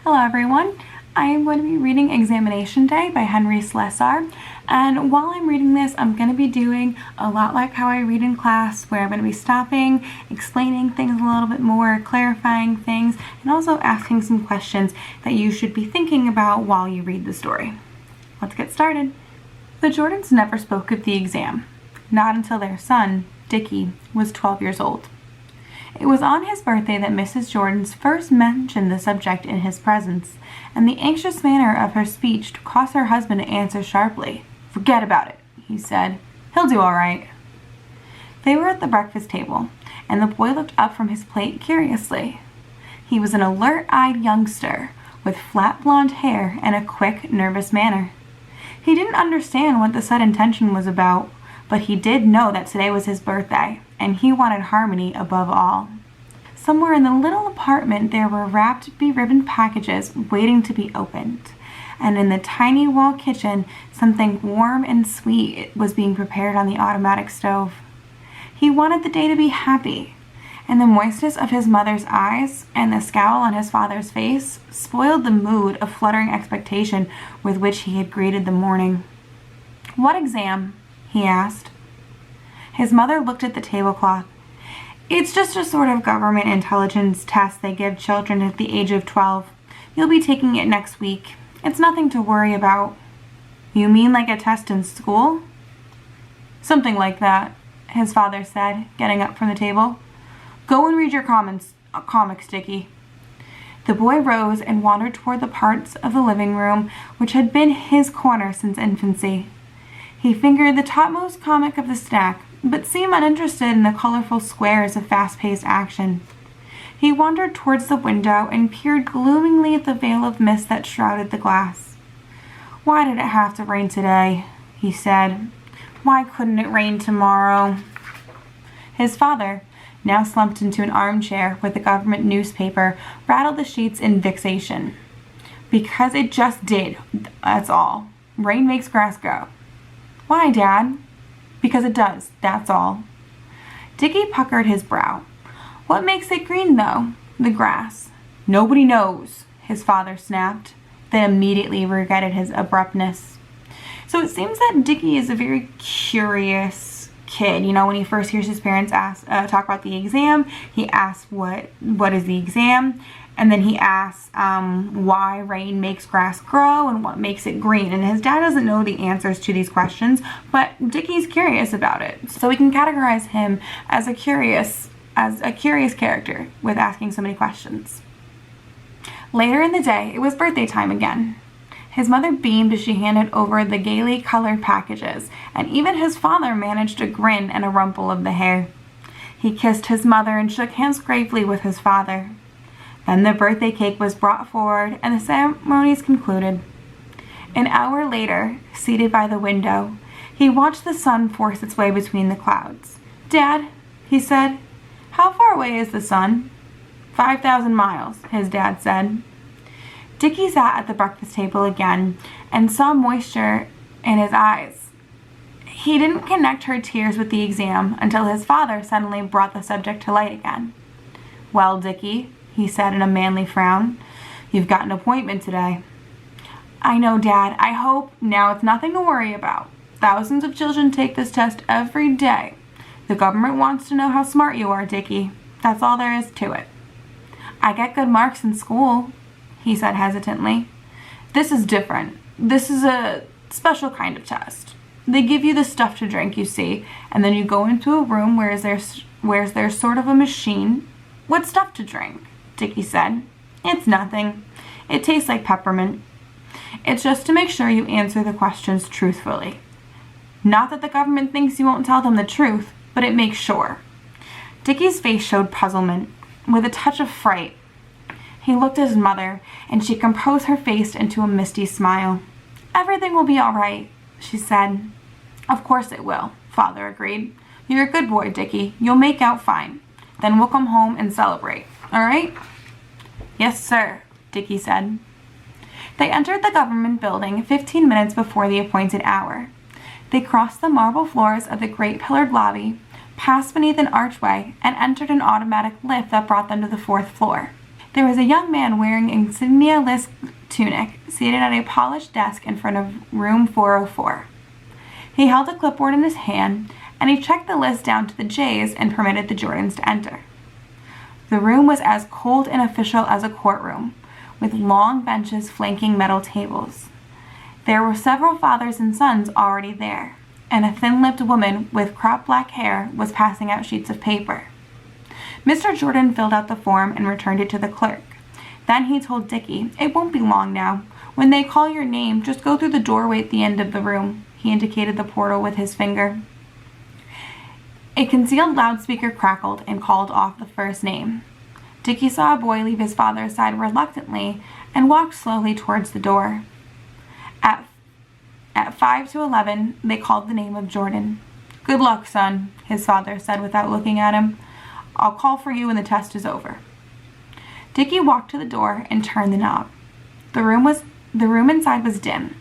Hello everyone. I am going to be reading Examination Day by Henry Slesar, and while I'm reading this, I'm going to be doing a lot like how I read in class, where I'm going to be stopping, explaining things a little bit more, clarifying things, and also asking some questions that you should be thinking about while you read the story. Let's get started. The Jordans never spoke of the exam, not until their son, Dickie, was 12 years old. It was on his birthday that Mrs. Jordan first mentioned the subject in his presence, and the anxious manner of her speech caused her husband to answer sharply. "Forget about it," he said. "He'll do all right." They were at the breakfast table, and the boy looked up from his plate curiously. He was an alert-eyed youngster with flat blonde hair and a quick, nervous manner. He didn't understand what the sudden tension was about, but he did know that today was his birthday, and he wanted harmony above all. Somewhere in the little apartment there were wrapped, beribboned packages waiting to be opened, and in the tiny wall kitchen something warm and sweet was being prepared on the automatic stove. He wanted the day to be happy, and the moistness of his mother's eyes and the scowl on his father's face spoiled the mood of fluttering expectation with which he had greeted the morning. "What exam?" he asked. His mother looked at the tablecloth. "It's just a sort of government intelligence test they give children at the age of 12. You'll be taking it next week. It's nothing to worry about." "You mean like a test in school?" "Something like that," his father said, getting up from the table. "Go and read your comics, Dickie." The boy rose and wandered toward the parts of the living room which had been his corner since infancy. He fingered the topmost comic of the stack, but seemed uninterested in the colorful squares of fast-paced action. He wandered towards the window and peered gloomingly at the veil of mist that shrouded the glass. "Why did it have to rain today?" he said. "Why couldn't it rain tomorrow?" His father, now slumped into an armchair with the government newspaper, rattled the sheets in vexation. "Because it just did, that's all. Rain makes grass grow." "Why, Dad?" "Because it does, that's all." Dickie puckered his brow. "What makes it green, though? The grass." "Nobody knows," his father snapped, then immediately regretted his abruptness. So it seems that Dickie is a very curious kid. When he first hears his parents talk about the exam, he asks what is the exam, and then he asks why rain makes grass grow and what makes it green. And his dad doesn't know the answers to these questions, but Dickie's curious about it. So we can categorize him as a curious character with asking so many questions. Later in the day, it was birthday time again. His mother beamed as she handed over the gaily colored packages, and even his father managed a grin and a rumple of the hair. He kissed his mother and shook hands gravely with his father. Then the birthday cake was brought forward and the ceremonies concluded. An hour later, seated by the window, he watched the sun force its way between the clouds. "Dad," he said, "how far away is the sun?" 5,000 miles, his dad said. Dickie sat at the breakfast table again and saw moisture in his eyes. He didn't connect her tears with the exam until his father suddenly brought the subject to light again. "Well, Dickie," he said in a manly frown, "you've got an appointment today." "I know, Dad. I hope now it's nothing to worry about. Thousands of children take this test every day. The government wants to know how smart you are, Dickie. That's all there is to it." "I get good marks in school," he said hesitantly. "This is different. This is a special kind of test. They give you the stuff to drink, you see, and then you go into a room where there's sort of a machine." "What stuff to drink?" Dickie said. "It's nothing. It tastes like peppermint. It's just to make sure you answer the questions truthfully. Not that the government thinks you won't tell them the truth, but it makes sure." Dickie's face showed puzzlement, with a touch of fright. He looked at his mother, and she composed her face into a misty smile. "Everything will be all right," she said. "Of course it will," Father agreed. "You're a good boy, Dickie. You'll make out fine. Then we'll come home and celebrate. All right?" "Yes, sir," Dickie said. They entered the government building 15 minutes before the appointed hour. They crossed the marble floors of the great pillared lobby, passed beneath an archway, and entered an automatic lift that brought them to the 4th floor. There was a young man wearing insignia-less tunic, seated at a polished desk in front of room 404. He held a clipboard in his hand, and he checked the list down to the J's and permitted the Jordans to enter. The room was as cold and official as a courtroom, with long benches flanking metal tables. There were several fathers and sons already there, and a thin-lipped woman with cropped black hair was passing out sheets of paper. Mr. Jordan filled out the form and returned it to the clerk. Then he told Dickie, "It won't be long now. When they call your name, just go through the doorway at the end of the room." He indicated the portal with his finger. A concealed loudspeaker crackled and called off the first name. Dickie saw a boy leave his father's side reluctantly and walked slowly towards the door. At 5 to 11, they called the name of Jordan. "Good luck, son," his father said without looking at him. "I'll call for you when the test is over." Dickie walked to the door and turned the knob. The room inside was dim,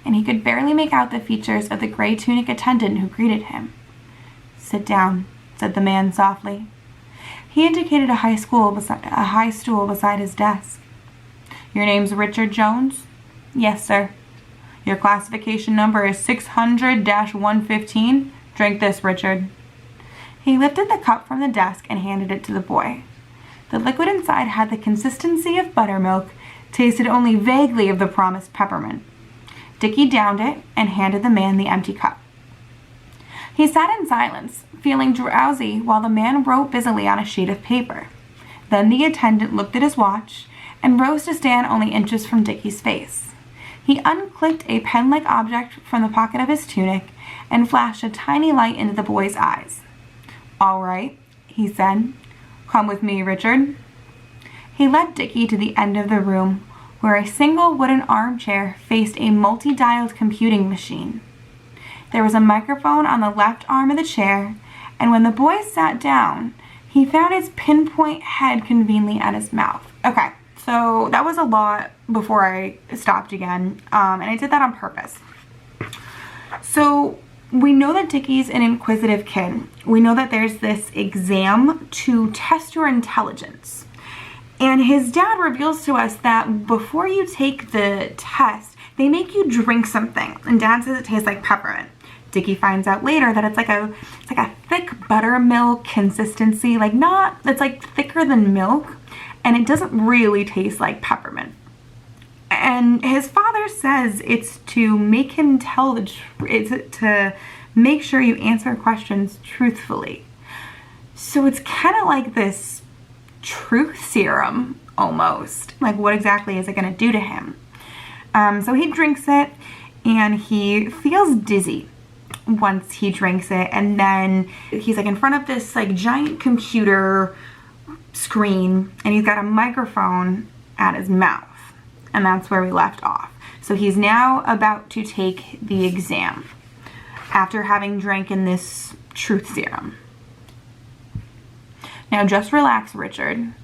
and he could barely make out the features of the gray tunic attendant who greeted him. "Sit down," said the man softly. He indicated a high stool beside his desk. "Your name's Richard Jones?" "Yes, sir." "Your classification number is 600-115. Drink this, Richard." He lifted the cup from the desk and handed it to the boy. The liquid inside had the consistency of buttermilk, tasted only vaguely of the promised peppermint. Dickie downed it and handed the man the empty cup. He sat in silence, feeling drowsy while the man wrote busily on a sheet of paper. Then the attendant looked at his watch and rose to stand only inches from Dickie's face. He unclipped a pen-like object from the pocket of his tunic and flashed a tiny light into the boy's eyes. "All right," he said. "Come with me, Richard." He led Dickie to the end of the room, where a single wooden armchair faced a multi-dialed computing machine. There was a microphone on the left arm of the chair, and when the boy sat down, he found its pinpoint head conveniently at his mouth. Okay, so that was a lot before I stopped again, and I did that on purpose. So we know that Dickie's an inquisitive kid. We know that there's this exam to test your intelligence. And his dad reveals to us that before you take the test, they make you drink something. And Dad says it tastes like peppermint. Dickie finds out later that it's like a thick buttermilk consistency, it's like thicker than milk, and it doesn't really taste like peppermint. And his father says it's to make him tell the truth, it's to make sure you answer questions truthfully. So it's kind of like this truth serum almost. Like, what exactly is it going to do to him? So he drinks it and he feels dizzy once he drinks it, and then he's like in front of this like giant computer screen and he's got a microphone at his mouth, and that's where we left off. So he's now about to take the exam after having drank in this truth serum. Now just relax, Richard.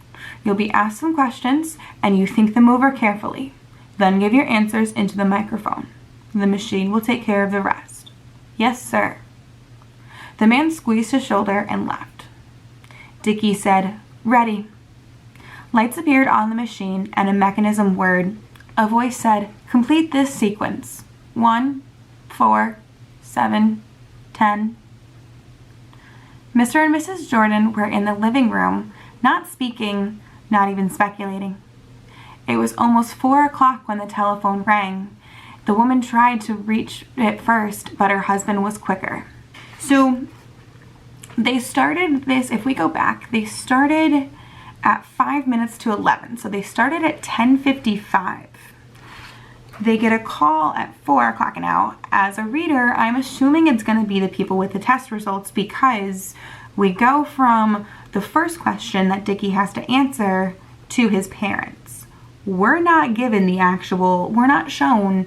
You'll be asked some questions and you think them over carefully. Then give your answers into the microphone. The machine will take care of the rest. Yes, sir. The man squeezed his shoulder and left. Dickie said, "Ready." Lights appeared on the machine and a mechanism whirred. A voice said, "Complete this sequence. 1, 4, 7, 10. Mr. and Mrs. Jordan were in the living room, not speaking, not even speculating. It was almost 4 o'clock when the telephone rang. The woman tried to reach it first, but her husband was quicker. So they started this, if we go back, they started at 5 minutes to 11. So they started at 10:55. They get a call at 4 o'clock. Now, as a reader, I'm assuming it's going to be the people with the test results, because we go from the first question that Dickie has to answer to his parents. We're not given we're not shown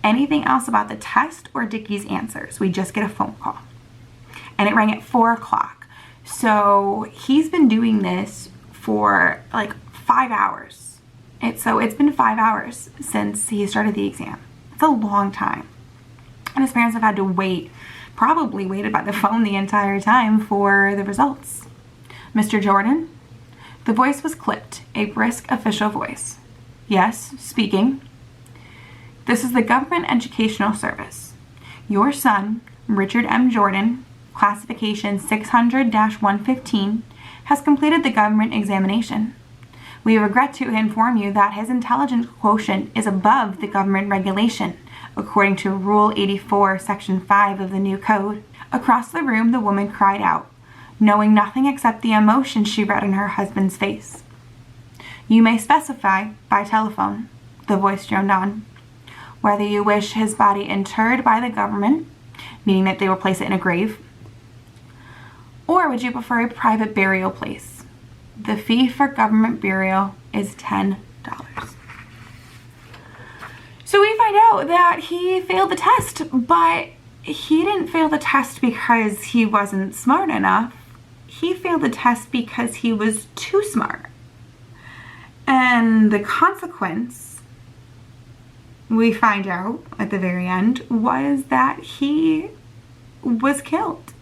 anything else about the test or Dickie's answers. We just get a phone call. And it rang at 4 o'clock. So he's been doing this for like 5 hours. So it's been 5 hours since he started the exam. It's a long time. And his parents have had to probably waited by the phone the entire time for the results. "Mr. Jordan?" The voice was clipped, a brisk official voice. Yes, speaking. This is the Government Educational Service. Your son, Richard M. Jordan, classification 600-115, has completed the government examination. We regret to inform you that his intelligence quotient is above the government regulation, according to Rule 84, Section 5 of the new code. Across the room, the woman cried out, knowing nothing except the emotion she read in her husband's face. You may specify by telephone, the voice droned on, whether you wish his body interred by the government, meaning that they will place it in a grave, or would you prefer a private burial place? The fee for government burial is $10. So we find out that he failed the test, but he didn't fail the test because he wasn't smart enough. He failed the test because he was too smart. And the consequence, we find out at the very end, was that he was killed.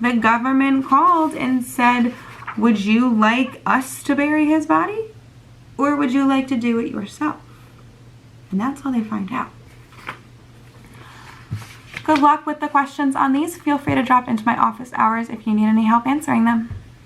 The government called and said, would you like us to bury his body? Or would you like to do it yourself? And that's how they find out. Good luck with the questions on these. Feel free to drop into my office hours if you need any help answering them.